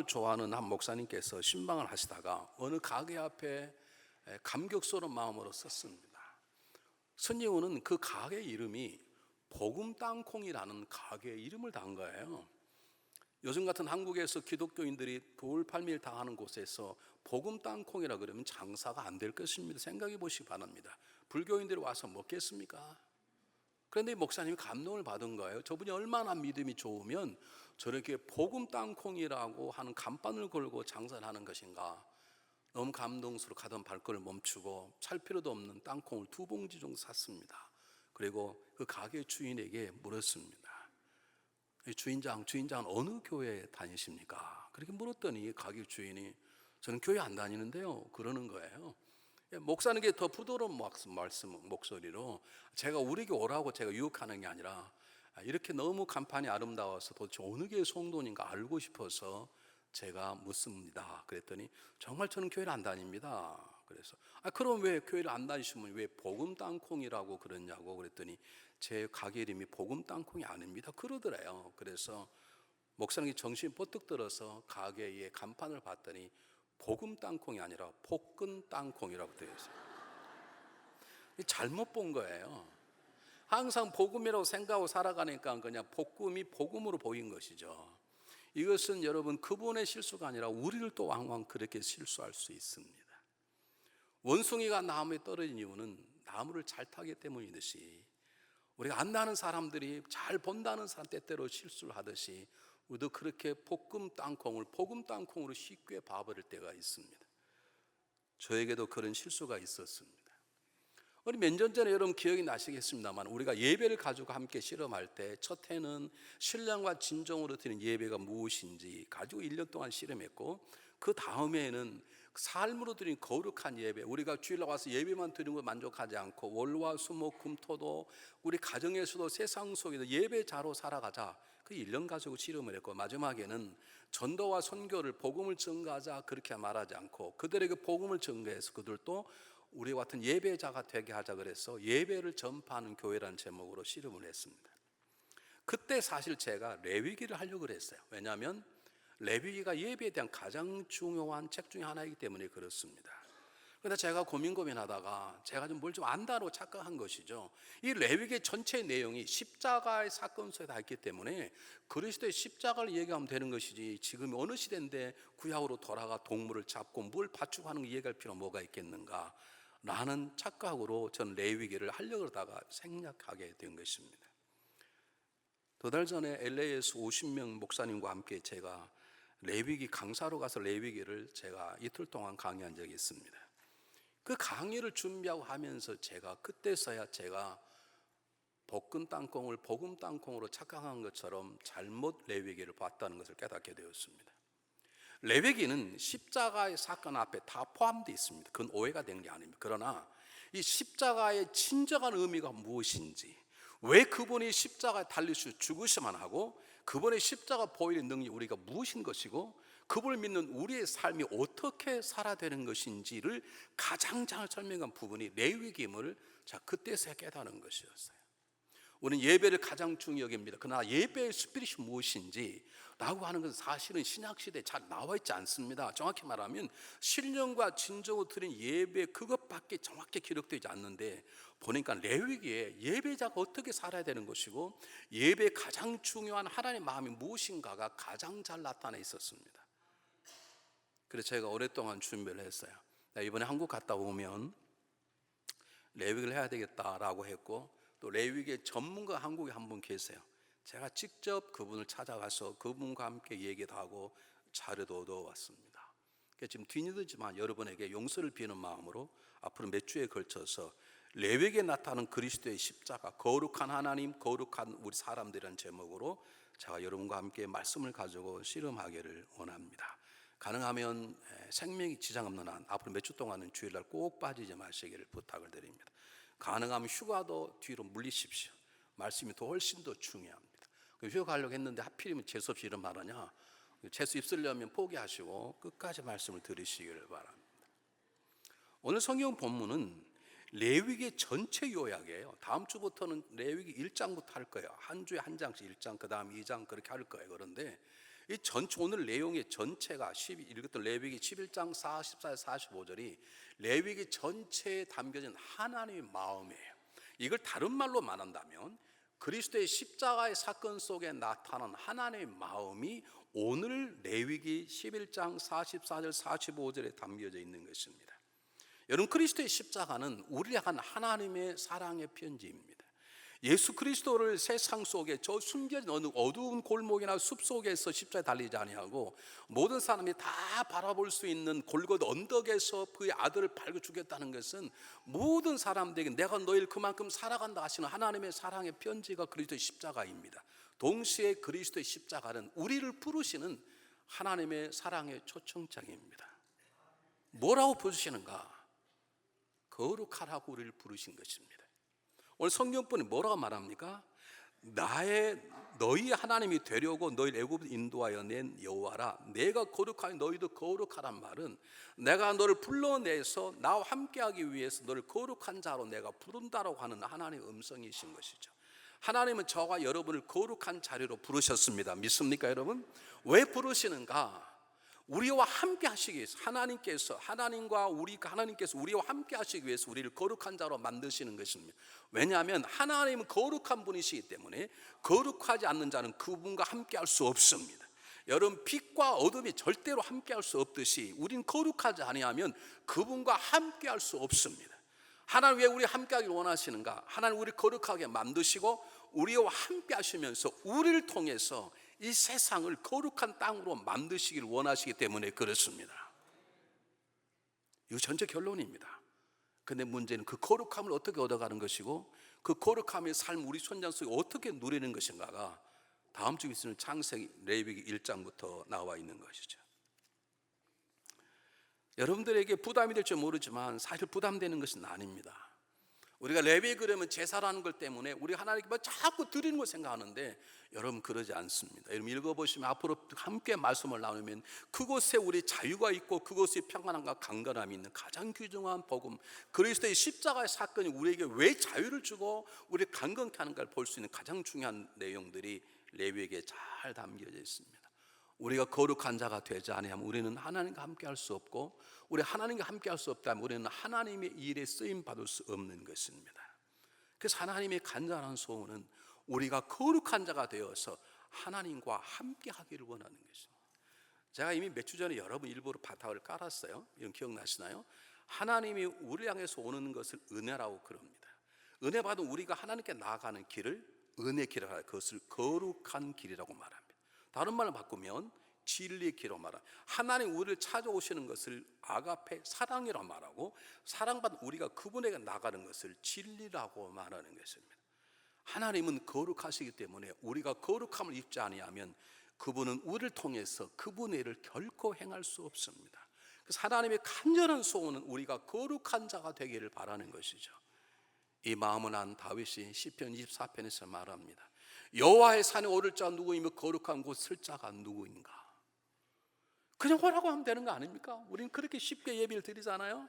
신방을 좋아하는 한 목사님께서 신방을 하시다가 어느 가게 앞에 감격스러운 마음으로 섰습니다. 선녀는 그 가게 이름이 복음 땅콩이라는 가게 이름을 단 거예요. 요즘 같은 한국에서 기독교인들이 돌팔미를 당하는 곳에서 복음 땅콩이라 그러면 장사가 안 될 것입니다. 생각해 보시기 바랍니다. 불교인들이 와서 먹겠습니까? 그런데 목사님이 감동을 받은 거예요. 저분이 얼마나 믿음이 좋으면 저렇게 복음 땅콩이라고 하는 간판을 걸고 장사를 하는 것인가. 너무 감동스러워 가던 발걸음을 멈추고 살 필요도 없는 땅콩을 2봉지 정도 샀습니다. 그리고 그 가게 주인에게 물었습니다. 주인장은 어느 교회에 다니십니까? 그렇게 물었더니 가게 주인이 저는 교회 안 다니는데요 그러는 거예요. 목사님께 더 부드러운 목소리로 제가 우리 교회 오라고 제가 유혹하는 게 아니라 이렇게 너무 간판이 아름다워서 도대체 어느 교회 성도인가 알고 싶어서 제가 묻습니다. 그랬더니 정말 저는 교회를 안 다닙니다. 그래서 그럼 왜 교회를 안 다니시면 왜 복음 땅콩이라고 그러냐고 그랬더니 제 가게 이름이 복음 땅콩이 아닙니다 그러더래요. 그래서 목사님이 정신이 뻗뜩 들어서 가게의 간판을 봤더니 복음 땅콩이 아니라 복근 땅콩이라고 되어 있어요. 잘못 본 거예요. 항상 복음이라고 생각하고 살아가니까 그냥 복음이 복음으로 보인 것이죠. 이것은 여러분 그분의 실수가 아니라 우리를 또 왕왕 그렇게 실수할 수 있습니다. 원숭이가 나무에 떨어진 이유는 나무를 잘 타기 때문이듯이 우리가 안 나는 사람들이 잘 본다는 사람 때때로 실수를 하듯이 우리도 그렇게 복음 땅콩으로 쉽게 봐버릴 때가 있습니다. 저에게도 그런 실수가 있었습니다. 우리 몇 년 전에 여러분 기억이 나시겠습니다만 우리가 예배를 가지고 함께 실험할 때 첫 해는 신령과 진정으로 드리는 예배가 무엇인지 가지고 1년 동안 실험했고 그 다음에는 삶으로 드린 거룩한 예배, 우리가 주일날 와서 예배만 드리는 것 만족하지 않고 월화 수목 금토도 우리 가정에서도 세상 속에서 예배자로 살아가자, 그 1년 가지고 실험을 했고 마지막에는 전도와 선교를 복음을 전가하자 그렇게 말하지 않고 그들에게 복음을 전가해서 그들도 우리와 같은 예배자가 되게 하자 그래서 예배를 전파하는 교회라는 제목으로 실험을 했습니다. 그때 사실 제가 레위기를 하려고 그랬어요. 왜냐하면 레위기가 예배에 대한 가장 중요한 책 중에 하나이기 때문에 그렇습니다. 그런데 제가 고민하다가 제가 좀 뭘 좀 안다고 착각한 것이죠. 이 레위기 전체 내용이 십자가의 사건 속에 다 있기 때문에 그리스도의 십자가를 얘기하면 되는 것이지 지금 어느 시대인데 구약으로 돌아가 동물을 잡고 뭘 바축하는 거 얘기할 필요가 뭐가 있겠는가 라는 착각으로 전 레위기를 하려고 하다가 생략하게 된 것입니다. 2달 전에 LA에서 50명 목사님과 함께 제가 레위기 강사로 가서 레위기를 제가 이틀 동안 강의한 적이 있습니다. 그 강의를 준비하고 하면서 제가 그때서야 제가 복근 땅콩을 복음 땅콩으로 착각한 것처럼 잘못 레위기를 봤다는 것을 깨닫게 되었습니다. 레위기는 십자가의 사건 앞에 다 포함되어 있습니다. 그건 오해가 된 게 아닙니다. 그러나 이 십자가의 진정한 의미가 무엇인지, 왜 그분이 십자가에 달리셔 죽으셔만 하고 그분의 십자가 보이는 능력이 우리가 무엇인 것이고 그분을 믿는 우리의 삶이 어떻게 살아야 되는 것인지를 가장 잘 설명한 부분이 레위기임을 그때서야 깨닫는 것이었어요. 우리는 예배를 가장 중요히 여깁니다. 그러나 예배의 스피릿이 무엇인지 라고 하는 것은 사실은 신약시대에 잘 나와 있지 않습니다. 정확히 말하면 신령과 진정으로 드린 예배 그것밖에 정확히 기록되지 않는데 보니까 레위기에 예배자가 어떻게 살아야 되는 것이고 예배의 가장 중요한 하나님의 마음이 무엇인가가 가장 잘 나타나 있었습니다. 그래서 제가 오랫동안 준비를 했어요. 이번에 한국 갔다 오면 레위기를 해야 되겠다라고 했고 또 레위기의 전문가 한국에 한 분 계세요. 제가 직접 그분을 찾아가서 그분과 함께 얘기도 하고 자료도 얻어왔습니다. 지금 뒤늦지만 여러분에게 용서를 비는 마음으로 앞으로 몇 주에 걸쳐서 레위기에 나타나는 그리스도의 십자가, 거룩한 하나님, 거룩한 우리 사람들이라는 제목으로 제가 여러분과 함께 말씀을 가지고 씨름하기를 원합니다. 가능하면 생명이 지장 없는 한 앞으로 몇 주 동안은 주일날 꼭 빠지지 마시기를 부탁을 드립니다. 가능하면 휴가도 뒤로 물리십시오. 말씀이 더 훨씬 더 중요합니다. 휴가 가려고 했는데 하필이면 재수없이 이런 말 하냐, 재수 입쓰려면 포기하시고 끝까지 말씀을 들으시기를 바랍니다. 오늘 성경 본문은 레위기 전체 요약이에요. 다음 주부터는 레위기 1장부터 할 거예요. 한 주에 한 장씩 1장, 그 다음 2장 그렇게 할 거예요. 그런데 이 전체 오늘 내용의 전체가 읽었던 레위기 11장 44, 45절이 레위기 전체에 담겨진 하나님의 마음이에요. 이걸 다른 말로 말한다면 그리스도의 십자가의 사건 속에 나타난 하나님의 마음이 오늘 레위기 11장 44절 45절에 담겨져 있는 것입니다. 여러분, 그리스도의 십자가는 우리를 향한 하나님의 사랑의 편지입니다. 예수 그리스도를 세상 속에 저 숨겨진 어느 어두운 골목이나 숲속에서 십자가에 달리지 아니하고 모든 사람이 다 바라볼 수 있는 골고다 언덕에서 그의 아들을 팔고 죽였다는 것은 모든 사람들에게 내가 너희를 그만큼 사랑한다 하시는 하나님의 사랑의 편지가 그리스도의 십자가입니다. 동시에 그리스도의 십자가는 우리를 부르시는 하나님의 사랑의 초청장입니다. 뭐라고 부르시는가? 거룩하라고 우리를 부르신 것입니다. 오늘 성경본이 뭐라고 말합니까? 너희 하나님이 되려고 너희 애굽 인도하여 낸 여호와라. 내가 거룩하니 너희도 거룩하란 말은 내가 너를 불러내서 나와 함께하기 위해서 너를 거룩한 자로 내가 부른다라고 하는 하나님의 음성이신 것이죠. 하나님은 저와 여러분을 거룩한 자리로 부르셨습니다. 믿습니까, 여러분? 왜 부르시는가? 우리와 함께 하시기 위해서 하나님께서 우리와 함께 하시기 위해서 우리를 거룩한 자로 만드시는 것입니다. 왜냐하면 하나님은 거룩한 분이시기 때문에 거룩하지 않는 자는 그분과 함께 할 수 없습니다. 여러분, 빛과 어둠이 절대로 함께 할 수 없듯이 우리는 거룩하지 아니하면 그분과 함께 할 수 없습니다. 하나님 왜 우리 함께 하기를 원하시는가? 하나님 우리를 거룩하게 만드시고 우리와 함께 하시면서 우리를 통해서 이 세상을 거룩한 땅으로 만드시길 원하시기 때문에 그렇습니다. 이거 전체 결론입니다. 그런데 문제는 그 거룩함을 어떻게 얻어가는 것이고 그 거룩함의 삶 우리 손자 속에 어떻게 누리는 것인가가 다음 주에 있는 창세기 레위기 1장부터 나와 있는 것이죠. 여러분들에게 부담이 될지 모르지만 사실 부담되는 것은 아닙니다. 우리가 레위기 그러면 제사라는 것 때문에 우리 하나님께 자꾸 드리는 걸 생각하는데 여러분 그러지 않습니다. 여러분 읽어보시면 앞으로 함께 말씀을 나누면 그곳에 우리 자유가 있고 그곳에 평안함과 강건함이 있는 가장 귀중한 복음, 그리스도의 십자가의 사건이 우리에게 왜 자유를 주고 우리를 강건케 하는가를 볼 수 있는 가장 중요한 내용들이 레위기에 잘 담겨져 있습니다. 우리가 거룩한 자가 되지 아니하면 우리는 하나님과 함께 할 수 없고 우리 하나님과 함께 할 수 없다면 우리는 하나님의 일에 쓰임 받을 수 없는 것입니다. 그래서 하나님의 간절한 소원은 우리가 거룩한 자가 되어서 하나님과 함께 하기를 원하는 것입니다. 제가 이미 몇 주 전에 여러분 일부러 바닥을 깔았어요. 이런 기억나시나요? 하나님이 우리를 향해서 오는 것을 은혜라고 그럽니다. 은혜 받은 우리가 하나님께 나아가는 길을 은혜 길이라고 하여 그것을 거룩한 길이라고 말합니다. 다른 말로 바꾸면 진리의 길로 말합니다. 하나님 우리를 찾아오시는 것을 아가페 사랑이라고 말하고 사랑받은 우리가 그분에게 나가는 것을 진리라고 말하는 것입니다. 하나님은 거룩하시기 때문에 우리가 거룩함을 입지 아니하면 그분은 우리를 통해서 그분의 일을 결코 행할 수 없습니다. 그래서 하나님의 간절한 소원은 우리가 거룩한 자가 되기를 바라는 것이죠. 이 마음을 안 다윗이 시편 24편에서 말합니다. 여호와의 산에 오를 자가 누구이며 거룩한 곳 쓸 자가 누구인가? 그냥 오라고 하면 되는 거 아닙니까? 우리는 그렇게 쉽게 예비를 드리잖아요.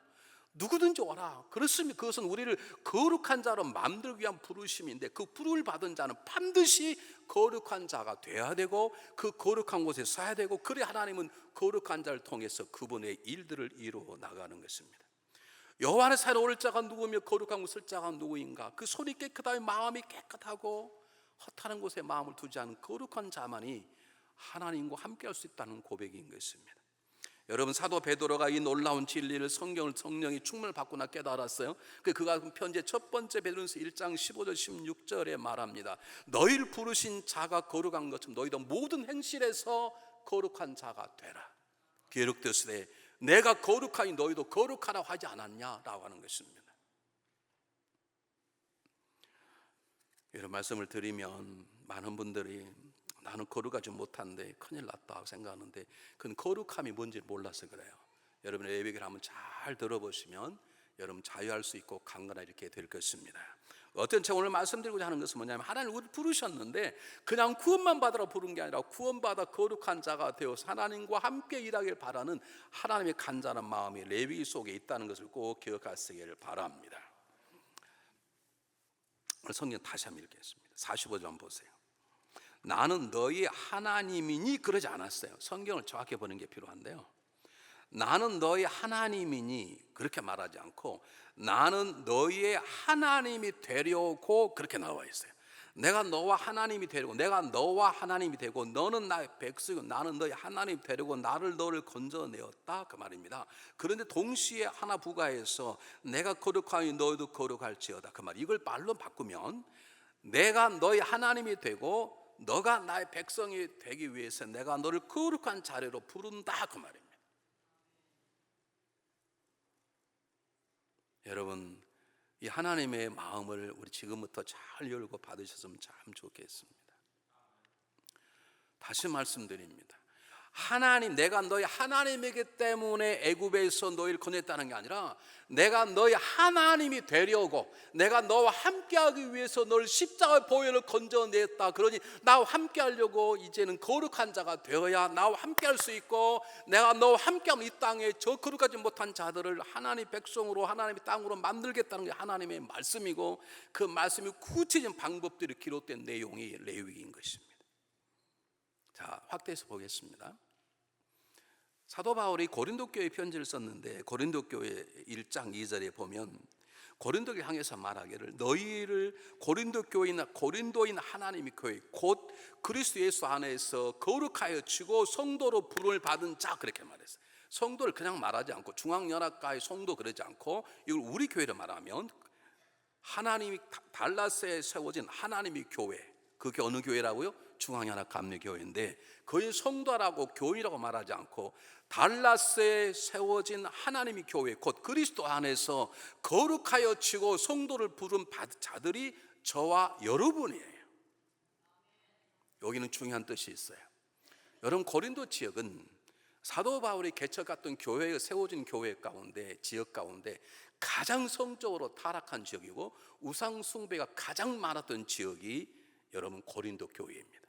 누구든지 오라. 그렇습니다. 그것은 우리를 거룩한 자로 만들기 위한 부르심인데 그 부름을 받은 자는 반드시 거룩한 자가 돼야 되고 그 거룩한 곳에 서야 되고 그래 하나님은 거룩한 자를 통해서 그분의 일들을 이루어 나가는 것입니다. 여호와의 산에 오를 자가 누구며 거룩한 곳 쓸 자가 누구인가? 그 손이 깨끗하며 마음이 깨끗하고 허탄한 곳에 마음을 두지 않은 거룩한 자만이 하나님과 함께 할 수 있다는 고백인 것입니다. 여러분 사도 베드로가 이 놀라운 진리를 성령이 충만을 받구나 깨달았어요. 그가 편지의 첫 번째 베드로전서 1장 15절 16절에 말합니다. 너희를 부르신 자가 거룩한 것처럼 너희도 모든 행실에서 거룩한 자가 되라. 기록되었으되 내가 거룩하니 너희도 거룩하라고 하지 않았냐라고 하는 것입니다. 이런 말씀을 드리면 많은 분들이 나는 거룩하지 못한데 큰일 났다 하고 생각하는데 그건 거룩함이 뭔지 몰라서 그래요. 여러분 레위기를 한번 잘 들어보시면 여러분 자유할 수 있고 강건하게 이렇게 될 것입니다. 어떤 제가 오늘 말씀드리고자 하는 것은 뭐냐면 하나님 우리를 부르셨는데 그냥 구원만 받으라 부른 게 아니라 구원받아 거룩한 자가 되어서 하나님과 함께 일하길 바라는 하나님의 간절한 마음이 레위기 속에 있다는 것을 꼭 기억하시기를 바랍니다. 오늘 성경 다시 한번 읽겠습니다. 45절 한번 보세요. 나는 너희 하나님이니 그러지 않았어요. 성경을 정확히 보는 게 필요한데요. 나는 너희 하나님이니 그렇게 말하지 않고 나는 너희의 하나님이 되려고 그렇게 나와 있어요. 내가 너와 하나님이 되려고, 내가 너와 하나님이 되고 너는 나의 백성이고 나는 너희 하나님이 되려고 너를 건져내었다 그 말입니다. 그런데 동시에 하나 부가해서 내가 거룩하니 너희도 거룩할지어다 그 말. 이걸 말로 바꾸면 내가 너희 하나님이 되고 너가 나의 백성이 되기 위해서 내가 너를 거룩한 자리로 부른다 그 말입니다. 여러분, 이 하나님의 마음을 우리 지금부터 잘 열고 받으셨으면 참 좋겠습니다. 다시 말씀드립니다. 하나님, 내가 너희 하나님이기 때문에 애굽에서 너희를 건졌다는 게 아니라 내가 너희 하나님이 되려고, 내가 너와 함께하기 위해서 너를 십자가 보혈을 건져냈다. 그러니 나와 함께하려고 이제는 거룩한 자가 되어야 나와 함께할 수 있고, 내가 너와 함께하면 이 땅에 저 거룩하지 못한 자들을 하나님 백성으로, 하나님의 땅으로 만들겠다는 게 하나님의 말씀이고, 그 말씀이 구체적인 방법들이 기록된 내용이 레위기인 것입니다. 자, 확대해서 보겠습니다. 사도 바울이 고린도 교회에 편지를 썼는데 고린도 교회 1장 2절에 보면 고린도를 향해서 말하기를 너희를 고린도 교회나 고린도인 하나님의 교회 곧 그리스도 예수 안에서 거룩하여 치고 성도로 부름을 받은 자 그렇게 말했어요. 성도를 그냥 말하지 않고 중앙연합가의 성도 그러지 않고 이걸 우리 교회를 말하면 하나님이 달라스에 세워진 하나님의 교회, 그게 어느 교회라고요? 중앙연합감리교회인데 거의 성도라고 교인이라고 말하지 않고 달라스에 세워진 하나님의 교회 곧 그리스도 안에서 거룩하여 치고 성도를 부른 자들이 저와 여러분이에요. 여기는 중요한 뜻이 있어요. 여러분, 고린도 지역은 사도 바울이 개척했던 교회가 세워진 교회 가운데, 지역 가운데 가장 성적으로 타락한 지역이고 우상 숭배가 가장 많았던 지역이 여러분 고린도 교회입니다.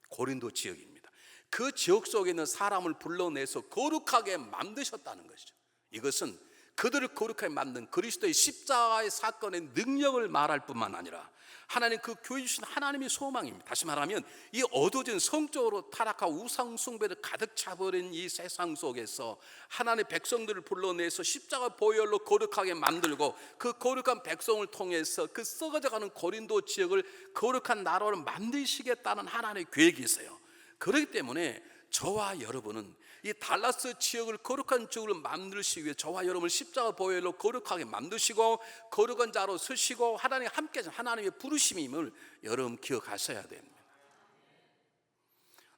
고린도 지역입니다. 그 지역 속에 있는 사람을 불러내서 거룩하게 만드셨다는 것이죠. 이것은 그들을 거룩하게 만든 그리스도의 십자가의 사건의 능력을 말할 뿐만 아니라 하나님 그 교회 주신 하나님의 소망입니다. 다시 말하면 이 어두워진 성적으로 타락하고 우상 숭배를 가득 차버린 이 세상 속에서 하나님의 백성들을 불러내서 십자가 보혈로 거룩하게 만들고 그 거룩한 백성을 통해서 그 썩어져가는 고린도 지역을 거룩한 나라로 만드시겠다는 하나님의 계획이 있어요. 그렇기 때문에 저와 여러분은 이 달라스 지역을 거룩한 지역으로 만드시기 위해 저와 여러분을 십자가 보혈로 거룩하게 만드시고 거룩한 자로 서시고 하나님 함께 하나님의 부르심임을 여러분 기억하셔야 됩니다.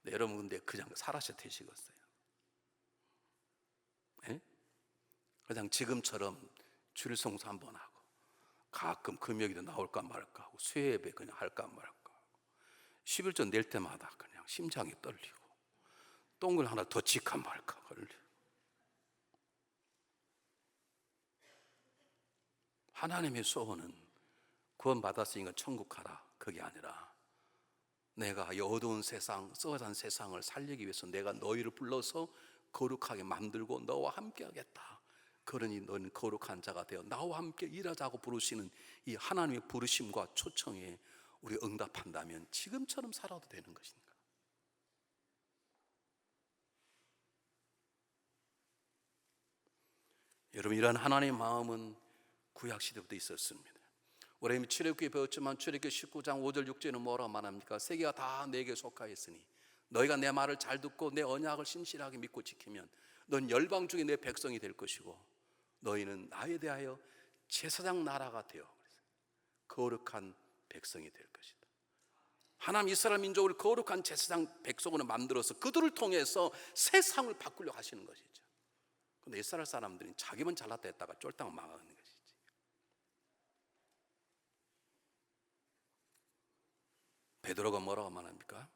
네, 여러분 근데 그냥 살아서 되시겠어요? 네? 그냥 지금처럼 주일 성수 한번 하고 가끔 금요일에 나올까 말까 하고 수요예배 그냥 할까 말까 하고 11조 낼 때마다 그냥 심장이 떨리고 똥을 하나 더 칠까 말까 걸려. 하나님의 소원은 구원 받았으니까 천국 가라 그게 아니라 내가 이 어두운 세상, 썩어진 세상을 살리기 위해서 내가 너희를 불러서 거룩하게 만들고 너와 함께 하겠다. 그러니 너는 거룩한 자가 되어 나와 함께 일하자고 부르시는 이 하나님의 부르심과 초청에 우리 응답한다면 지금처럼 살아도 되는 것입니다. 여러분, 이런 하나님의 마음은 구약시대부터 있었습니다. 우리 출애굽기에 배웠지만 출애굽기 19장 5절 6절은 뭐라고 말합니까? 세계가 다 내게 속하였으니 너희가 내 말을 잘 듣고 내 언약을 신실하게 믿고 지키면 넌 열방 중에 내 백성이 될 것이고 너희는 나에 대하여 제사장 나라가 되어 거룩한 백성이 될 것이다. 하나님 이스라엘 민족을 거룩한 제사장 백성으로 만들어서 그들을 통해서 세상을 바꾸려고 하시는 것이죠. 근데 이스라엘 사람들은 자기만 잘났다 했다가 쫄딱 망하는 것이지. 베드로가 뭐라고 말합니까?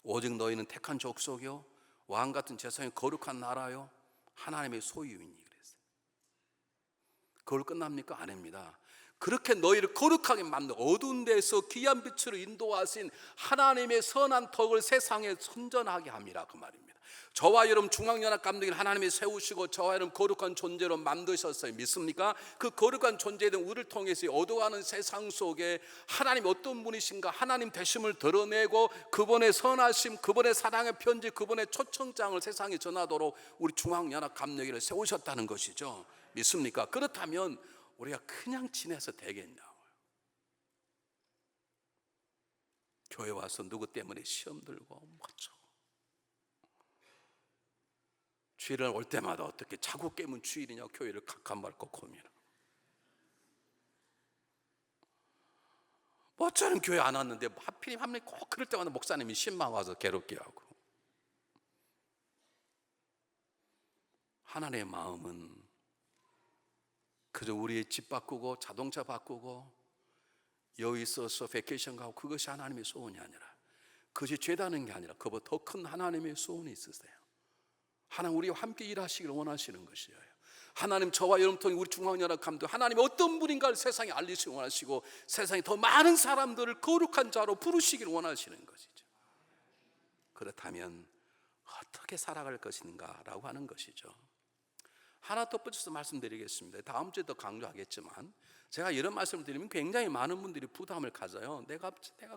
오직 너희는 택한 족속이요 왕 같은 제사장이 거룩한 나라요 하나님의 소유이니 그랬어요. 그걸 끝납니까? 아닙니다. 그렇게 너희를 거룩하게 만든 어두운 데서 귀한 빛으로 인도하신 하나님의 선한 덕을 세상에 선전하게 함이라 그 말입니다. 저와 여러분 중앙연합감독회를 하나님이 세우시고 저와 여러분 거룩한 존재로 만드셨어요. 믿습니까? 그 거룩한 존재에 대한 우리를 통해서 어두워가는 세상 속에 하나님 어떤 분이신가, 하나님 되심을 드러내고 그분의 선하심, 그분의 사랑의 편지, 그분의 초청장을 세상에 전하도록 우리 중앙연합감독회를 세우셨다는 것이죠. 믿습니까? 그렇다면 우리가 그냥 지내서 되겠냐고요. 교회 와서 누구 때문에 시험 들고 뭐죠? 주일날 올 때마다 어떻게 자꾸 깨면 주일이냐 교회를 각한말고 고민하고, 뭐 저는 교회 안 왔는데 하필이면 한 명이 꼭 그럴 때마다 목사님이 신방 와서 괴롭게 하고. 하나님의 마음은 그저 우리의 집 바꾸고 자동차 바꾸고 여기 있어서 베케이션 가고 그것이 하나님의 소원이 아니라, 그것이 죄다는 게 아니라 그보다 더 큰 하나님의 소원이 있으세요. 하나님 우리와 함께 일하시기를 원하시는 것이에요. 하나님 저와 여러분 통해 우리 중앙연합감독 하나님이 어떤 분인가를 세상에 알리시기 원하시고 세상에 더 많은 사람들을 거룩한 자로 부르시기를 원하시는 것이죠. 그렇다면 어떻게 살아갈 것인가라고 하는 것이죠. 하나 덧붙여서 말씀드리겠습니다. 다음 주에 더 강조하겠지만 제가 이런 말씀을 드리면 굉장히 많은 분들이 부담을 가져요. 내가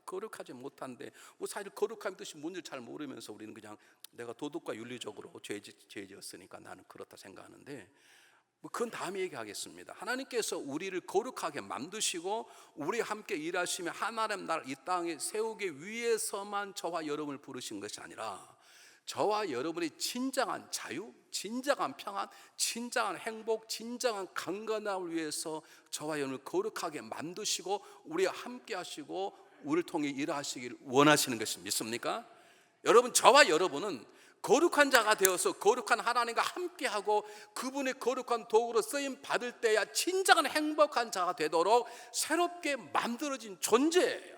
거룩하지 못한데, 뭐 사실 거룩함의 뜻이 뭔지 잘 모르면서 우리는 그냥 내가 도덕과 윤리적으로 죄 지었으니까 나는 그렇다 생각하는데, 뭐 그건 다음에 얘기하겠습니다. 하나님께서 우리를 거룩하게 만드시고 우리 함께 일하시며 하나님 나라를 이 땅에 세우기 위해서만 저와 여러분을 부르신 것이 아니라 저와 여러분의 진정한 자유, 진정한 평안, 진정한 행복, 진정한 강건함을 위해서 저와 여러분을 거룩하게 만드시고 우리와 함께 하시고 우리를 통해 일하시기를 원하시는 것을 믿습니까? 여러분, 저와 여러분은 거룩한 자가 되어서 거룩한 하나님과 함께하고 그분의 거룩한 도구로 쓰임 받을 때야 진정한 행복한 자가 되도록 새롭게 만들어진 존재예요.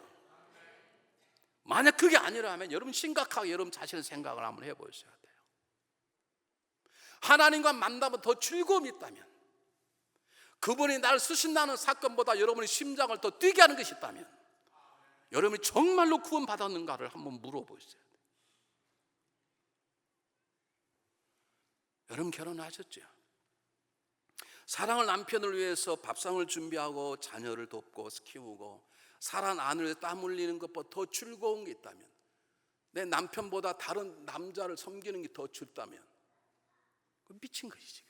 만약 그게 아니라면 여러분 심각하게 여러분 자신의 생각을 한번 해보셔야 돼요. 하나님과 만나면 더 즐거움이 있다면, 그분이 나를 쓰신다는 사건보다 여러분의 심장을 더 뛰게 하는 것이 있다면 여러분이 정말로 구원받았는가를 한번 물어보세요. 여러분 결혼하셨죠? 사랑할 남편을 위해서 밥상을 준비하고 자녀를 돕고 키우고 사랑하는 아내를 땀 흘리는 것보다 더 즐거운 게 있다면, 내 남편보다 다른 남자를 섬기는 게 더 좋다면 그건 미친 것이지.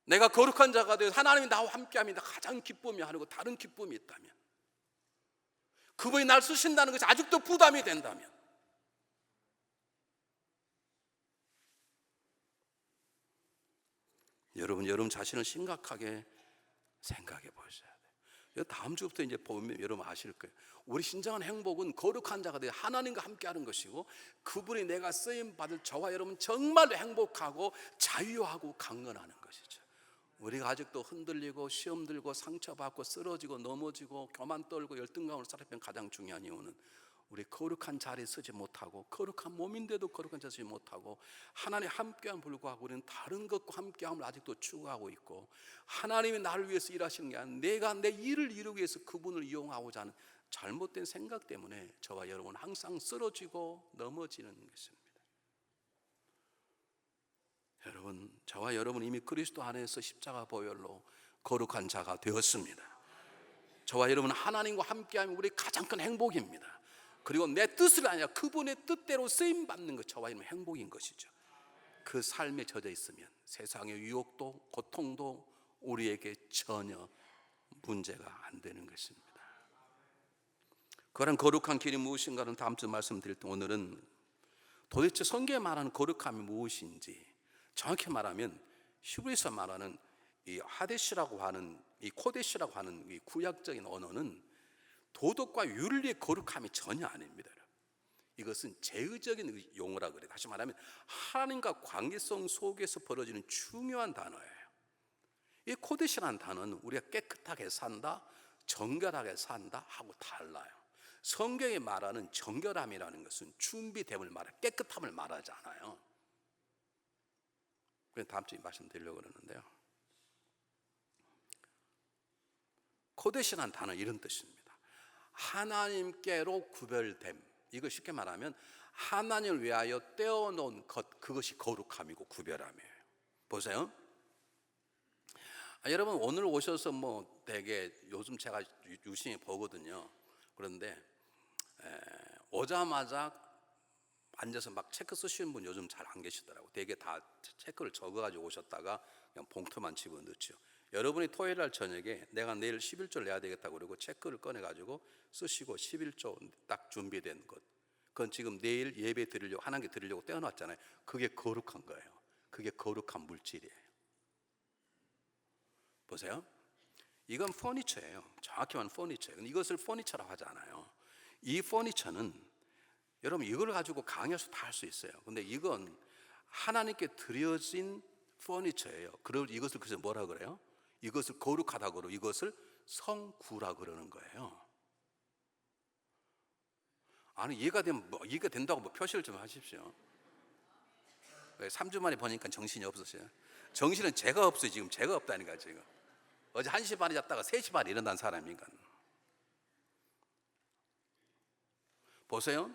내가 거룩한 자가 되어 하나님이 나와 함께하면 가장 기쁨이 아니고 다른 기쁨이 있다면, 그분이 날 쓰신다는 것이 아직도 부담이 된다면, 여러분 자신을 심각하게 생각해 보셔야 돼요. 다음 주부터 이제 보면 여러분 아실 거예요. 우리 신정한 행복은 거룩한 자가 되어 하나님과 함께하는 것이고 그분이 내가 쓰임 받을 저와 여러분 정말로 행복하고 자유하고 강건하는 것이죠. 우리가 아직도 흔들리고 시험 들고 상처받고 쓰러지고 넘어지고 교만 떨고 열등감으로 살아가는 가장 중요한 이유는 우리 거룩한 자리에 서지 못하고 거룩한 몸인데도 거룩한 자리에 서지 못하고 하나님 함께함 불구하고 우리는 다른 것과 함께함을 아직도 추구하고 있고, 하나님이 나를 위해서 일하시는 게 아니라 내가 내 일을 이루기 위해서 그분을 이용하고자 하는 잘못된 생각 때문에 저와 여러분은 항상 쓰러지고 넘어지는 것입니다. 여러분, 저와 여러분 이미 그리스도 안에서 십자가 보혈로 거룩한 자가 되었습니다. 저와 여러분 하나님과 함께하면 우리 가장 큰 행복입니다. 그리고 내 뜻을 아니라 그분의 뜻대로 쓰임 받는 것, 저와 여러분 행복인 것이죠. 그 삶에 젖어 있으면 세상의 유혹도 고통도 우리에게 전혀 문제가 안 되는 것입니다. 그런 거룩한 길이 무엇인가는 다음 주 말씀드릴 때, 오늘은 도대체 성경에 말하는 거룩함이 무엇인지, 정확히 말하면 히브리서 말하는 이 하데시라고 하는 이 코데시라고 하는 이 구약적인 언어는 도덕과 윤리의 거룩함이 전혀 아닙니다. 이것은 제의적인 용어라 그래요. 다시 말하면 하나님과 관계성 속에서 벌어지는 중요한 단어예요. 이 코데시라는 단어는 우리가 깨끗하게 산다, 정결하게 산다 하고 달라요. 성경이 말하는 정결함이라는 것은 준비됨을 말해, 깨끗함을 말하지 않아요. 그래서 다음 주에 말씀드리려고 그러는데요, 코데시라는 단어는 이런 뜻입니다. 하나님께로 구별됨. 이거 쉽게 말하면 하나님을 위하여 떼어놓은 것, 그것이 거룩함이고 구별함이에요. 보세요. 여러분 오늘 오셔서 뭐 되게 요즘 제가 유심히 보거든요. 그런데 오자마자 앉아서 막 체크 쓰시는 분 요즘 잘 안 계시더라고요. 되게 다 체크를 적어가지고 오셨다가 그냥 봉투만 집어넣죠. 여러분이 토요일 날 저녁에 내가 내일 11조 내야 되겠다고 그러고 체크를 꺼내가지고 쓰시고 11조 딱 준비된 것, 그건 지금 내일 예배 드리려고 하나님께 드리려고 떼어놨잖아요. 그게 거룩한 거예요. 그게 거룩한 물질이에요. 보세요. 이건 퍼니처예요. 정확히 말하면 퍼니처예요. 이것을 퍼니처라고 하지 않아요. 이 퍼니처는 여러분 이걸 가지고 강의해서 다 할 수 있어요. 근데 이건 하나님께 드려진 퍼니처예요. 이것을 그래서 뭐라 그래요? 이것을 거룩하다고 그러고 이것을 성구라 그러는 거예요. 아니 이해가 된다고 뭐 표시를 좀 하십시오. 3주 만에 보니까 정신이 없으세요. 정신은 제가 없어요. 지금 제가 없다니까. 지금 어제 1시 반에 잤다가 3시 반에 일어난 사람이니까. 보세요.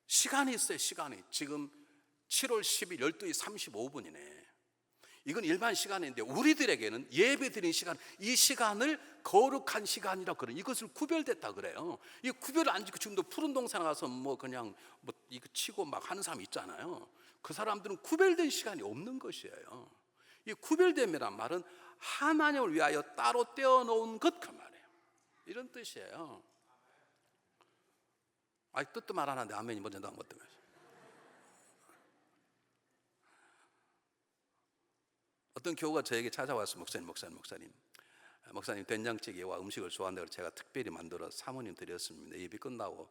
시간이 있어요. 시간이 지금 7월 10일 12시 35분이네 이건 일반 시간인데 우리들에게는 예배 드리는 시간, 이 시간을 거룩한 시간이라고 그래요. 이것을 구별됐다 그래요. 이 구별을 안 지키고 지금도 푸른 동산 가서 뭐 그냥 뭐 이거 치고 막 하는 사람 있잖아요. 그 사람들은 구별된 시간이 없는 것이에요. 이 구별됨이란 말은 하나님을 위하여 따로 떼어놓은 것 그 말이에요. 이런 뜻이에요. 뜻도 말 안 하는데 아멘이 먼저 나온 것 때문에. 어떤 교우가 저에게 찾아와서 목사님 된장찌개와 음식을 좋아한다고 제가 특별히 만들어 사모님 드렸습니다. 예배 끝나고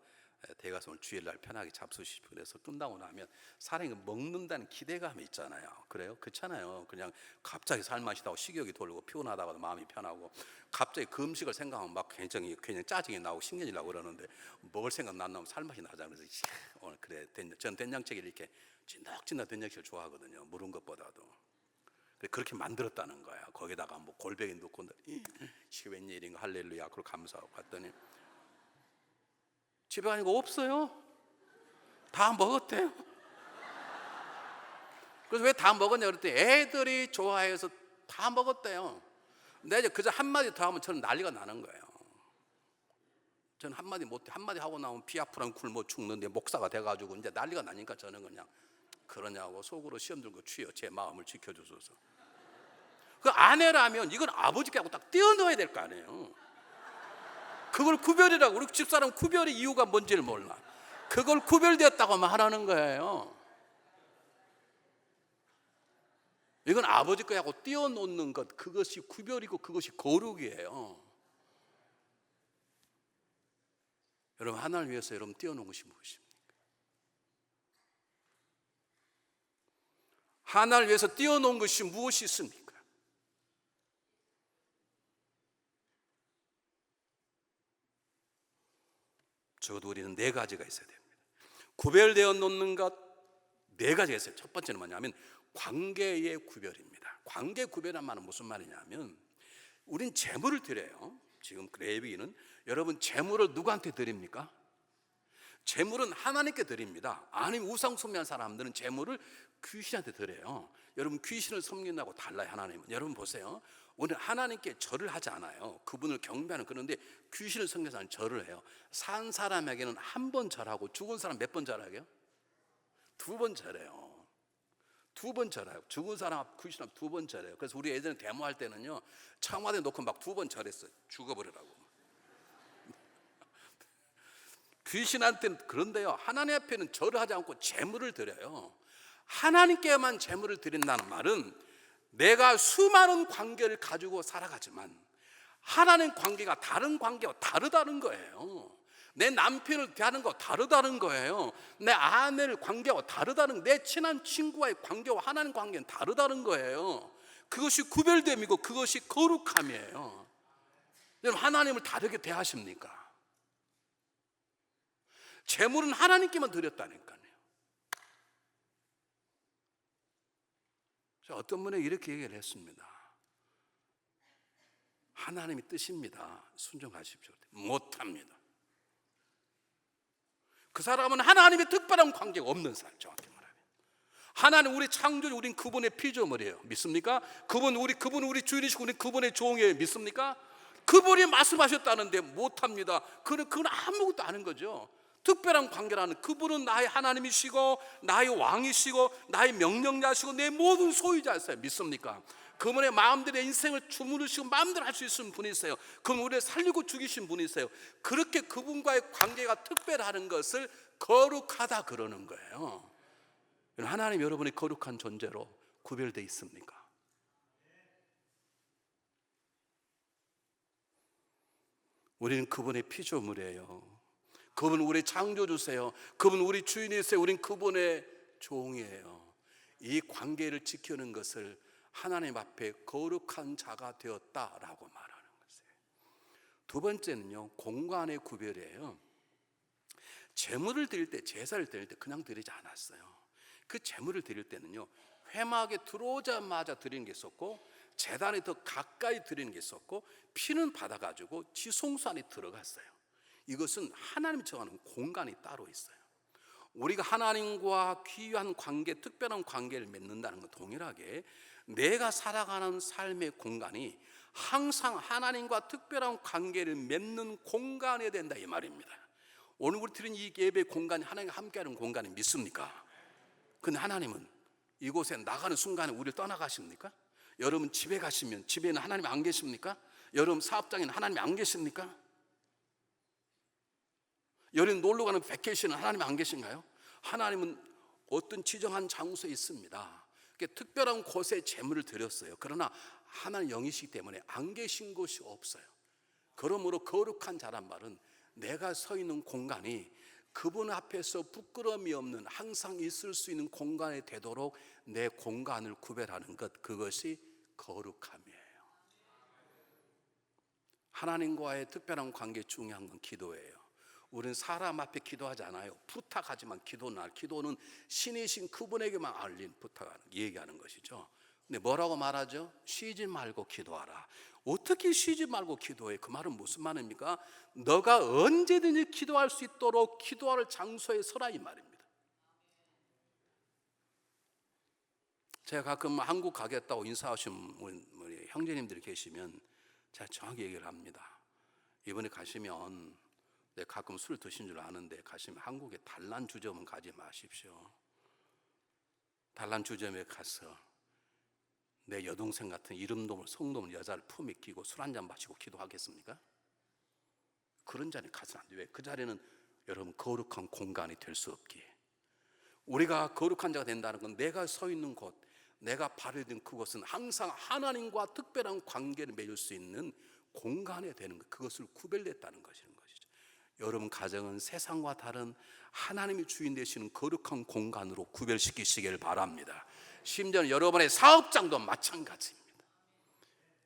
대가성을 주일날 편하게 잡수십시오. 그래서 끝나고 나면 사람이 먹는다는 기대감이 있잖아요. 그래요? 그렇잖아요. 그냥 갑자기 살맛이다고 식욕이 돌고 피곤하다가도 마음이 편하고 갑자기 그 음식을 생각하면 막 굉장히 짜증이 나고 신경이 나고 그러는데 먹을 생각 안 나면 살맛이 나잖아요. 그래서 오늘 그래 전 된장찌개를 이렇게 진득진득 된장찌개를 좋아하거든요. 무른 것보다도. 그렇게 만들었다는 거야. 거기다가 뭐 골뱅이 넣고 이게 웬일인가 할렐루야 그걸 감사하고 갔더니 집에 가니까 없어요. 다 먹었대요. 그래서 왜 다 먹었냐 그랬더니 애들이 좋아해서 다 먹었대요. 근데 이제 그저 한마디 더 하면 저는 난리가 나는 거예요. 저는 한마디 못해. 한마디 하고 나오면 비아프랑 굶어 죽는데 목사가 돼가지고 이제 난리가 나니까 저는 그냥 그러냐고 속으로 시험 들고 취여 제 마음을 지켜주소서. 그 아내라면 이건 아버지께 하고 딱 떼어넣어야 될 거 아니에요. 그걸 구별이라고. 우리 집사람 구별의 이유가 뭔지를 몰라. 그걸 구별되었다고 말하는 거예요. 이건 아버지 거하고 떼어놓는 것, 그것이 구별이고 그것이 거룩이에요. 여러분 하나님을 위해서 여러분 떼어놓은 것이 무엇입니까? 하나님을 위해서 떼어놓은 것이 무엇이 있습니까? 적어도 우리는 4가지가 있어야 됩니다. 구별되어 놓는 것 4가지가 있어요. 첫 번째는 뭐냐면 관계의 구별입니다. 관계 구별한 말은 무슨 말이냐면 우린 재물을 드려요. 지금 레위기는 여러분 재물을 누구한테 드립니까? 재물은 하나님께 드립니다. 아니면 우상 숭배한 사람들은 재물을 귀신한테 드려요. 여러분 귀신을 섬긴다고 달라요. 하나님은. 여러분 보세요. 오늘 하나님께 절을 하지 않아요. 그분을 경배하는. 그런데 귀신을 섬겨서 절을 해요. 산 사람에게는 한 번 절하고 죽은 사람 몇 번 절하게요? 2번 절해요. 2번 절해요. 죽은 사람 귀신 앞 2번 절해요. 그래서 우리 예전에 데모할 때는요 청와대에 놓고 막 2번 절했어요. 죽어버리라고. 귀신한테는 그런데요 하나님 앞에는 절을 하지 않고 재물을 드려요. 하나님께만 재물을 드린다는 말은 내가 수많은 관계를 가지고 살아가지만 하나님 관계가 다른 관계와 다르다는 거예요. 내 남편을 대하는 거 다르다는 거예요. 내 아내를 관계와 다르다는, 내 친한 친구와의 관계와 하나님 관계는 다르다는 거예요. 그것이 구별됨이고 그것이 거룩함이에요. 여러분 하나님을 다르게 대하십니까? 재물은 하나님께만 드렸다니까요. 어떤 분이 이렇게 얘기를 했습니다. 하나님의 뜻입니다. 순종하십시오. 못합니다. 그 사람은 하나님의 특별한 관계가 없는 사람, 정확히 말하면. 하나님 우리 창조주, 우린 그분의 피조물이에요. 믿습니까? 그분 우리 주인이시고 우리 그분의 종이에요. 믿습니까? 그분이 말씀하셨다는데 못합니다. 그건 아무것도 아닌 거죠. 특별한 관계라는, 그분은 나의 하나님이시고 나의 왕이시고 나의 명령자시고 내 모든 소유자였어요. 믿습니까? 그분의 마음대로 인생을 주무르시고 마음대로 할 수 있는 분이세요. 그분 우리를 살리고 죽이신 분이세요. 그렇게 그분과의 관계가 특별하는 것을 거룩하다 그러는 거예요. 하나님 여러분이 거룩한 존재로 구별되어 있습니까? 우리는 그분의 피조물이에요. 그분 우리 창조주세요. 그분 우리 주인이세요. 우린 그분의 종이에요. 이 관계를 지키는 것을 하나님 앞에 거룩한 자가 되었다라고 말하는 것이에요. 두 번째는요, 공간의 구별이에요. 제물을 드릴 때, 제사를 드릴 때 그냥 드리지 않았어요. 그 제물을 드릴 때는요, 회막에 들어오자마자 드리는 게 있었고, 제단에 더 가까이 드리는 게 있었고, 피는 받아가지고 지성소 안에 들어갔어요. 이것은 하나님이 정하는 공간이 따로 있어요. 우리가 하나님과 귀한 관계, 특별한 관계를 맺는다는 건 동일하게 내가 살아가는 삶의 공간이 항상 하나님과 특별한 관계를 맺는 공간이 된다, 이 말입니다. 오늘 우리 드린 이 예배 공간이 하나님과 함께하는 공간이 믿습니까? 근데 하나님은 이곳에 나가는 순간에 우리를 떠나가십니까? 여러분 집에 가시면 집에는 하나님이 안 계십니까? 여러분 사업장에는 하나님이 안 계십니까? 여러분 놀러 가는 베케이션은 하나님이 안 계신가요? 하나님은 어떤 지정한 장소에 있습니다. 특별한 곳에 제물을 드렸어요. 그러나 하나님 영이시기 때문에 안 계신 곳이 없어요. 그러므로 거룩한 자란 말은 내가 서 있는 공간이 그분 앞에서 부끄러움이 없는 항상 있을 수 있는 공간이 되도록 내 공간을 구별하는 것, 그것이 거룩함이에요. 하나님과의 특별한 관계 중요한 건 기도예요. 우리는 사람 앞에 기도하지 않아요. 부탁하지만 기도는 신이신 그분에게만 알린 부탁하는, 얘기하는 것이죠. 근데 뭐라고 말하죠? 쉬지 말고 기도하라. 어떻게 쉬지 말고 기도해? 그 말은 무슨 말입니까? 너가 언제든지 기도할 수 있도록 기도할 장소에 서라, 이 말입니다. 제가 가끔 한국 가겠다고 인사하신 우리 형제님들이 계시면 제가 정확히 얘기를 합니다. 이번에 가시면, 가끔 술 드신 줄 아는데 가시면 한국에 단란 주점은 가지 마십시오. 단란 주점에 가서 내 여동생 같은 이름놈을 성놈을 여자를 품에 끼고 술 한잔 마시고 기도하겠습니까? 그런 자리에 가서는 안 돼요. 왜? 그 자리는 여러분 거룩한 공간이 될 수 없기에. 우리가 거룩한 자가 된다는 건 내가 서 있는 곳, 내가 발을 든 그곳은 항상 하나님과 특별한 관계를 맺을 수 있는 공간이 되는 것, 그것을 구별됐다는 것이죠. 여러분 가정은 세상과 다른 하나님이 주인 되시는 거룩한 공간으로 구별시키시길 바랍니다. 심지어 여러분의 사업장도 마찬가지입니다.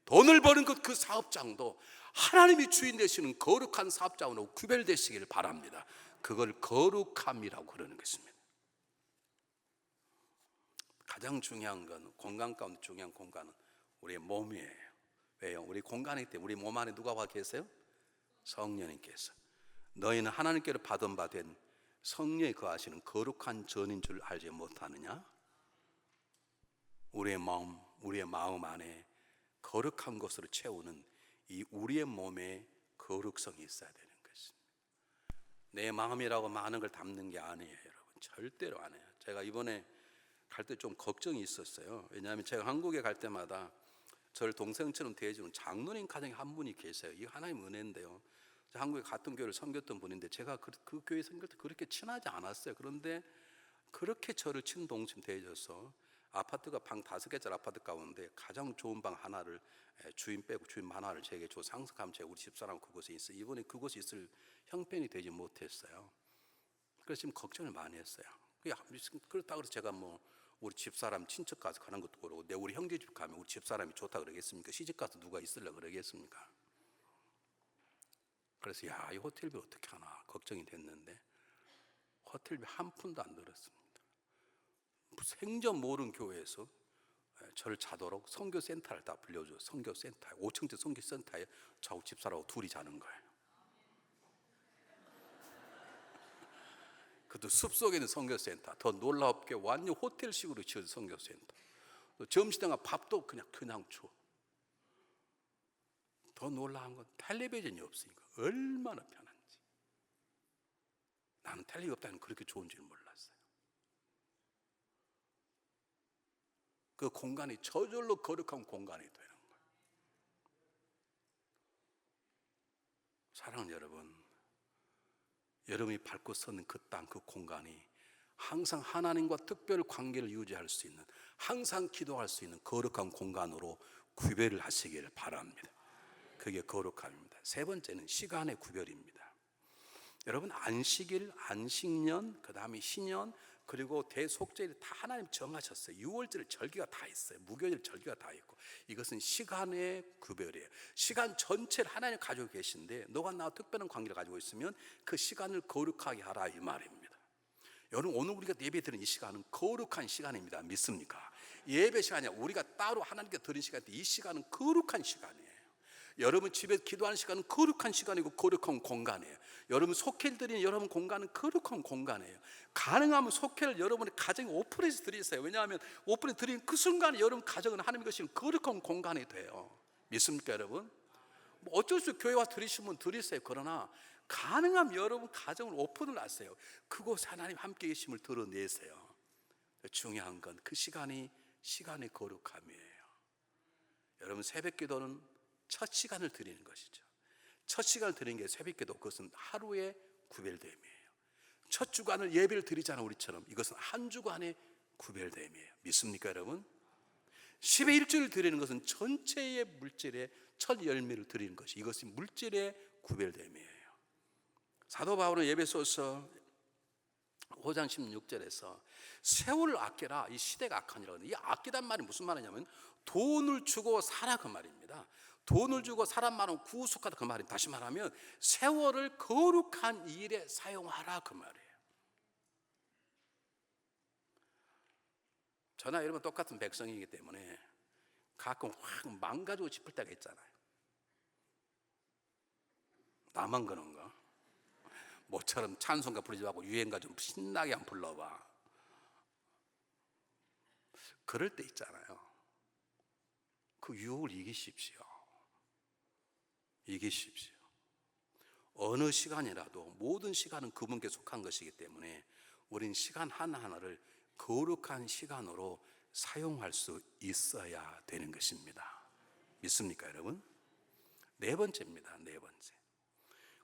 돈을 버는 것, 그 사업장도 하나님이 주인 되시는 거룩한 사업장으로 구별되시길 바랍니다. 그걸 거룩함이라고 그러는 것입니다. 가장 중요한 건, 공간 가운데 중요한 공간은 우리의 몸이에요. 왜요? 우리 공간이기 때문에. 우리 몸 안에 누가 와 계세요? 성령님께서. 너희는 하나님께로 받은 바 된 성령이 거하시는 거룩한 전인 줄 알지 못하느냐? 우리의 마음 안에 거룩한 것으로 채우는 이 우리의 몸에 거룩성이 있어야 되는 것입니다. 내 마음이라고 많은 걸 담는 게 아니에요, 여러분. 절대로 안 해요. 제가 이번에 갈 때 좀 걱정이 있었어요. 왜냐하면 제가 한국에 갈 때마다 저를 동생처럼 대해주는 장로님 가정에 한 분이 계세요. 이거 하나님 은혜인데요. 한국에 같은 교회를 섬겼던 분인데 제가 그 교회 섬길 때 그렇게 친하지 않았어요. 그런데 그렇게 저를 친동생 대해줘서 아파트가 방 5개짜리 아파트 가운데 가장 좋은 방 하나를, 주인 빼고 주인 하나를 제게 줘 상속하면 제가 우리 집사람 그곳에 있어요. 이번에 그곳에 있을 형편이 되지 못했어요. 그래서 지금 걱정을 많이 했어요. 그렇다고 해서 제가 우리 집사람 친척 가서 가는 것도 그러고, 우리 형제 집 가면 우리 집사람이 좋다 그러겠습니까? 시집 가서 누가 있으려고 그러겠습니까? 그래서 이 호텔비 어떻게 하나 걱정이 됐는데 호텔비 한 푼도 안 들었습니다. 생전 모르는 교회에서 저를 자도록 선교센터를 다 빌려줘. 선교센터에 5층째 선교센터에 저하고 집사람하고 둘이 자는 거예요. 그것도 숲속에 있는 선교센터, 더 놀랍게 완전 호텔식으로 지은 선교센터. 또 점심시간 밥도 그냥 줘. 더 놀라운 건 텔레비전이 없으니까 얼마나 편한지. 나는 텔레비전 없다는 그렇게 좋은 줄 몰랐어요. 그 공간이 저절로 거룩한 공간이 되는 거예요. 사랑하는 여러분, 여러분이 밟고 서는 그 땅, 그 공간이 항상 하나님과 특별 관계를 유지할 수 있는, 항상 기도할 수 있는 거룩한 공간으로 구별을 하시기를 바랍니다. 그게 거룩함입니다. 세 번째는 시간의 구별입니다. 여러분, 안식일, 안식년, 그 다음에 신년, 그리고 대속죄일 다 하나님 정하셨어요. 유월절 절기가 다 있어요. 무교절 절기가 다 있고. 이것은 시간의 구별이에요. 시간 전체를 하나님 가지고 계신데 너가 나와 특별한 관계를 가지고 있으면 그 시간을 거룩하게 하라, 이 말입니다. 여러분, 오늘 우리가 예배 드리는 이 시간은 거룩한 시간입니다. 믿습니까? 예배 시간이 아니라 우리가 따로 하나님께 드린 시간인데 이 시간은 거룩한 시간이에요. 여러분 집에 기도하는 시간은 거룩한 시간이고 거룩한 공간이에요. 여러분 속회를 드리는 여러분 공간은 거룩한 공간이에요. 가능하면 속회를 여러분의 가정에 오픈해서 드리세요. 왜냐하면 오픈해 드리는 그 순간에 여러분 가정은 하나님의 것이 거룩한 공간이 돼요. 믿습니까 여러분? 뭐 어쩔 수 없이 교회 와서 드리시면 드리세요. 그러나 가능하면 여러분 가정을 오픈을 하세요. 그곳에 하나님 함께 계심을 드러내세요. 중요한 건 그 시간이 시간의 거룩함이에요. 여러분 새벽 기도는 첫 시간을 드리는 것이죠. 첫 시간을 드리는 게 새벽기도, 그것은 하루의 구별됨이에요. 첫 주간을 예배를 드리잖아요. 우리처럼 이것은 한 주간의 구별됨이에요. 믿습니까 여러분? 10의 1주를 드리는 것은 전체의 물질의 첫 열매를 드리는 것이, 이것이 물질의 구별됨이에요. 사도 바울은 에베소서 5장 16절에서 세월을 아껴라, 이 시대가 악하니라. 이 아끼단 말이 무슨 말이냐면 돈을 주고 사라, 그 말입니다. 돈을 주고 사람 많으면 구속하다, 그 말입니다. 다시 말하면 세월을 거룩한 일에 사용하라, 그 말이에요. 저나 여러분 똑같은 백성이기 때문에 가끔 확 망가지고 싶을 때가 있잖아요. 나만 그런가? 모처럼 찬송가 부르지 말고 유행가 좀 신나게 안 불러봐. 그럴 때 있잖아요. 그 유혹을 이기십시오. 이기십시오. 어느 시간이라도 모든 시간은 그분께 속한 것이기 때문에 우린 시간 하나하나를 거룩한 시간으로 사용할 수 있어야 되는 것입니다. 믿습니까 여러분? 네 번째입니다. 네 번째,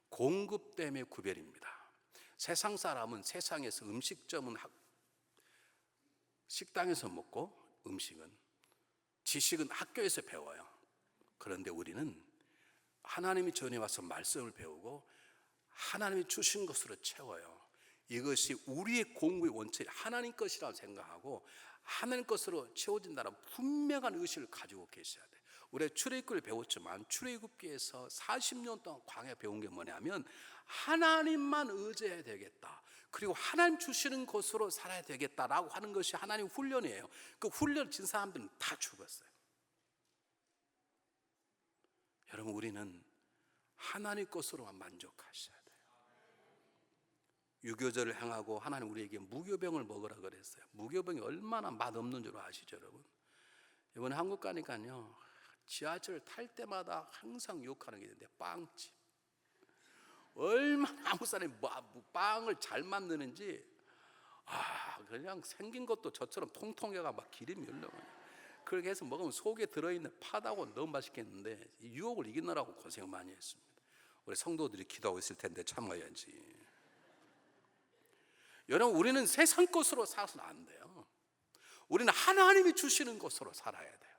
공급됨의 구별입니다. 세상 사람은 세상에서 음식점은 식당에서 먹고, 음식은 지식은 학교에서 배워요. 그런데 우리는 하나님이 전에 와서 말씀을 배우고 하나님이 주신 것으로 채워요. 이것이 우리의 공부의 원칙이 하나님 것이라고 생각하고 하나님 것으로 채워진다는 분명한 의식을 가지고 계셔야 돼요. 우리가 출애굽기를 배웠지만 출애굽기에서 40년 동안 광야 배운 게 뭐냐면 하나님만 의지해야 되겠다, 그리고 하나님 주시는 것으로 살아야 되겠다라고 하는 것이 하나님 훈련이에요. 그 훈련을 진 사람들은 다 죽었어요. 여러분, 우리는 하나님 것으로만 만족하셔야 돼요. 유교절을 행하고 하나님 우리에게 무교병을 먹으라 그랬어요. 무교병이 얼마나 맛없는 줄 아시죠 여러분? 이번에 한국 가니까요, 지하철 탈 때마다 항상 욕하는 게 있는데, 빵집. 얼마나 한국 사람이 빵을 잘 만드는지, 그냥 생긴 것도 저처럼 통통해가 막 기름이 흘러가요. 그렇게 해서 먹으면 속에 들어있는 팥하고 너무 맛있겠는데 유혹을 이기느라고 고생 많이 했습니다. 우리 성도들이 기도하고 있을 텐데 참아야지. 여러분, 우리는 세상 것으로 살아서는 안 돼요. 우리는 하나님이 주시는 것으로 살아야 돼요.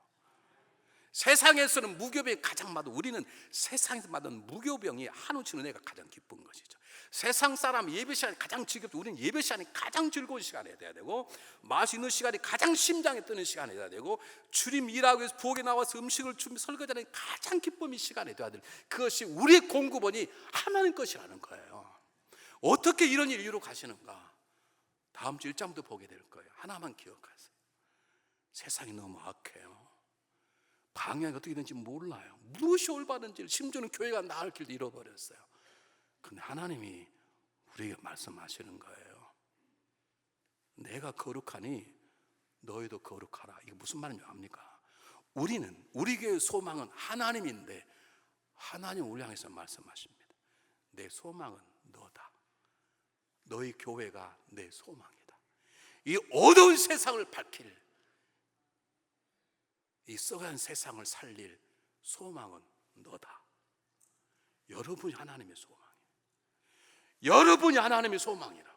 세상에서는 무교병이 가장 많아도 우리는 세상에서 받은 무교병이 한우 치는 애가 가장 기쁜 것이죠. 세상 사람 예배 시간이 가장 즐겁고 우리는 예배 시간이 가장 즐거운 시간이 돼야 되고, 맛있는 시간이 가장 심장에 뜨는 시간이 돼야 되고, 주님 일하고 해서 부엌에 나와서 음식을 설거지하는 가장 기쁨이 시간이 돼야 돼요. 그것이 우리의 공급원이 하나님 것이라는 거예요. 어떻게 이런 일을 이루어가시는가? 다음 주 1장부터 보게 될 거예요. 하나만 기억하세요. 세상이 너무 악해요. 방향이 어떻게 되는지 몰라요. 무엇이 올바른지, 심지어는 교회가 나을 길도 잃어버렸어요. 근데 하나님이 우리에게 말씀하시는 거예요. 내가 거룩하니 너희도 거룩하라. 이게 무슨 말인지 압니까? 우리 교회의 소망은 하나님인데 하나님 우리 향해서 말씀하십니다. 내 소망은 너다. 너희 교회가 내 소망이다. 이 어두운 세상을 밝힐, 이 썩은 세상을 살릴 소망은 너다. 여러분이 하나님의 소망이에요. 여러분이 하나님의 소망이라고.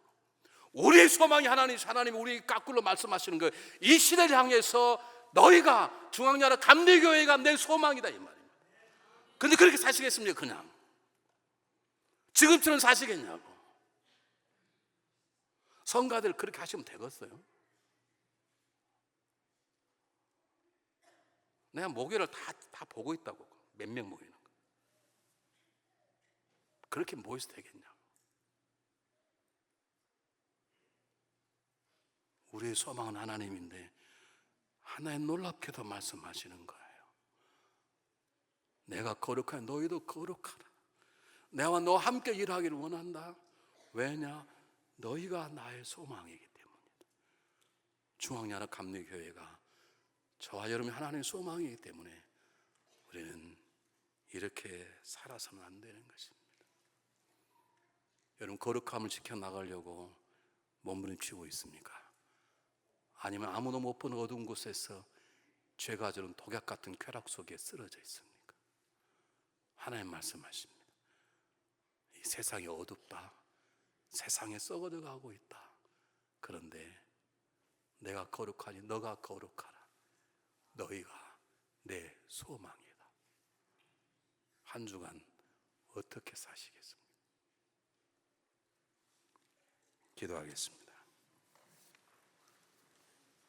우리의 소망이 하나님이 우리 거꾸로 말씀하시는 거예요. 이 시대를 향해서 너희가 중앙나라 감리교회가 내 소망이다 이 말입니다. 근데 그렇게 사시겠습니까? 그냥 지금처럼 사시겠냐고. 성가들 그렇게 하시면 되겠어요? 내가 목요일을 다 보고 있다고. 몇 명 모이는 거. 그렇게 모여서 되겠냐고. 우리의 소망은 하나님인데 하나님 놀랍게도 말씀하시는 거예요. 내가 거룩한 너희도 거룩하라. 내가 너와 함께 일하기를 원한다. 왜냐? 너희가 나의 소망이기 때문이다. 중앙야라 감리교회가 저와 여러분이 하나님의 소망이기 때문에 우리는 이렇게 살아서는 안 되는 것입니다. 여러분 거룩함을 지켜나가려고 몸부림치고 있습니까? 아니면 아무도 못 보는 어두운 곳에서 죄가 저런 독약 같은 쾌락 속에 쓰러져 있습니까? 하나님 말씀하십니다. 이 세상이 어둡다. 세상에 썩어져 가고 있다. 그런데 내가 거룩하니 너가 거룩하라. 너희가 내 소망이다. 한 주간 어떻게 사시겠습니까? 기도하겠습니다.